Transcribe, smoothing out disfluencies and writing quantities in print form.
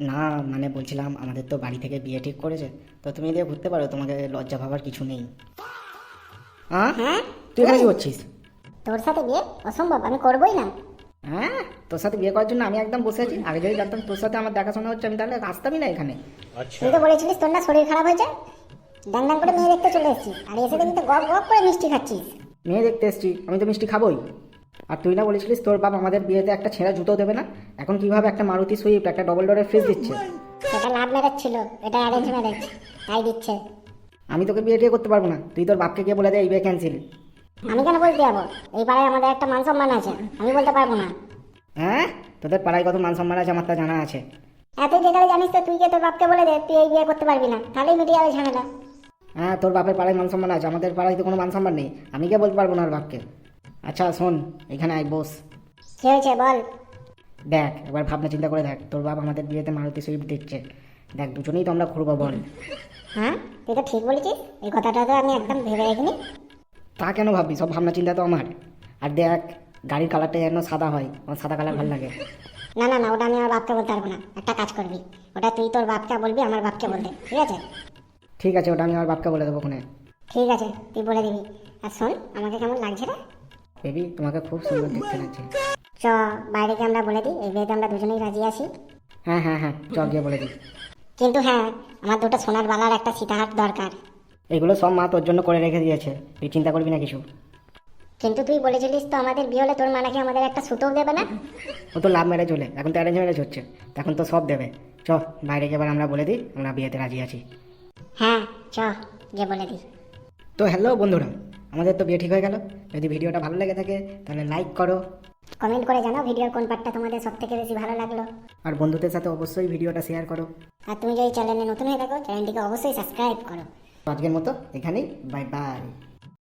না, মানে বলছিলাম আমাদের তো বাড়ি থেকে বিয়ে ঠিক করেছে, তো তুমি এদিকে ঘুরতে পারো, তোমাকে লজ্জা ভাবার কিছু নেই। হ্যাঁ, হ্যাঁ, তুই এখানে কি করছিস? তোর সাথে বিয়ে অসম্ভব, আমি করবোই না। হ্যাঁ, তোর সাথে বিয়ে করার জন্য আমি একদম বসে আছি। আগে যদি জানতাম তোর সাথে আমার দেখাশোনা হচ্ছে, আমি তাহলে আসতামই না এখানে। তুই তো বলেছিলিস তোর না শরীর খারাপ হয়েছে, ডাং ডাং করে মেয়ে দেখতে চলে এসেছিস, আর এসে দেখি তো গপ গপ করে মিষ্টি খাচ্ছিস। মেয়ে দেখতে এসছি, আমি তো মিষ্টি খাবোই। আর তুই না বলেছিলিস তোর বাপ আমাদের বিয়েতে একটা ছেঁড়া জুতো দেবে না? এখন কিভাবে একটা মারুতি সুইফট একটা ডবল ডোরের ফ্রিজ দিচ্ছে? সেটা লাভ ম্যারেজ ছিল, এটা অ্যারেঞ্জ ম্যারেজ, তাই দিচ্ছে। আমি তোকে বিয়ে টিয়ে করতে পারবো না, তুই তোর বাপকে গিয়ে বলে দে এই বিয়ে ক্যান্সেল। আমি কেন বলতে যাবো? এই পাড়ায় আমাদের একটা মান সম্মান আছে, আমি বলতে পারবো না। হ্যাঁ, তোদের পাড়ায় কত মান সম্মান আছে আমার তা জানা আছে। তুই যেখানে জানিস তো তুই গিয়ে তোর বাপকে বলে দে তুই এই বিয়ে করতে পারবি না, তাহলেই মিটে যাবে ঝামেলা। হ্যাঁ, তোর বাপের পাড়ায় মান সম্মান আছে, আমাদের পাড়ায় তো কোনো মান সম্মান নেই, আমি গিয়ে বলতে পারবো না ওর বাপকে। আচ্ছা শোন, এখানে আয় বস। কি হয়েছে বল? দেখ এবার ভাবনা চিন্তা করে দেখ, তোর বাপ আমাদের বিয়েতে মারুতি সুইফট দিচ্ছে, দেখ দুজনেই তো আমরা ঘুরবো, বল। হ্যাঁ, তুই তো ঠিক বলেছিস, এই কথাটা তো আমি একদম ভেবে রাখিনি। তা কেন ভাববি, সব ভাবনা চিন্তা তো আমার। আর দেখ, গাড়ির কালারটা যেন সাদা হয়, আমার সাদা কালার ভালো লাগে। না না না, ওটা আমি আমার বাপকে বলতে পারবো না। একটা কাজ করবি, ওটা তুই তোর বাপকে বলবি আমার বাপকে বলতে, ঠিক আছে? ঠিক আছে, ওটা আমি আমার বাপকে বলে দেবো ফোনে। ঠিক আছে, তুই বলে দিবি। আর শোন, আমাকে কেমন লাগছে রে? বেবি, তোমাকে খুব সুন্দর দেখতে লাগছে। চ, বাইরে গিয়ে আমরা বলে দিই এই বিয়েতে আমরা দুজনেই রাজি আছি। হ্যাঁ হ্যাঁ হ্যাঁ, চল গিয়ে বলে দিই। কিন্তু হ্যাঁ, আমার দুটো সোনার বালার একটা সীতাহার দরকার। এগুলো সব মা তোর জন্য করে রেখে দিয়েছে, তুই চিন্তা করবি না কিছু। কিন্তু তুই বলেছিলিস তো আমাদের বিয়ে হলে তোর মা নাকি আমাদের একটা সুতোও দেবে না। ও তো লাভ ম্যারেজ হলে, এখন তো অ্যারেঞ্জ ম্যারেজ হচ্ছে, তখন তো সব দেবে। চ, বাইরে গিয়ে এবার আমরা বলে দিই আমরা বিয়েতে রাজি আছি। হ্যাঁ, চ, গিয়ে বলে দিই। তো হ্যালো বন্ধুরা, আমাদের তো বিয়ে ঠিক হয়ে গেল। যদি ভিডিওটা ভালো লেগে থাকে তাহলে লাইক করো, কমেন্ট করে জানাও ভিডিওর কোন পার্টটা তোমাদের সব থেকে বেশি ভালো লাগলো। আর বন্ধুদের সাথে অবশ্যই ভিডিওটা শেয়ার করো। আর তুমি যদি চ্যানেলে নতুন হয়ে থাকো চ্যানেলটিকে অবশ্যই সাবস্ক্রাইব করো। তো আজকের মতো এখানেই, বাই বাই।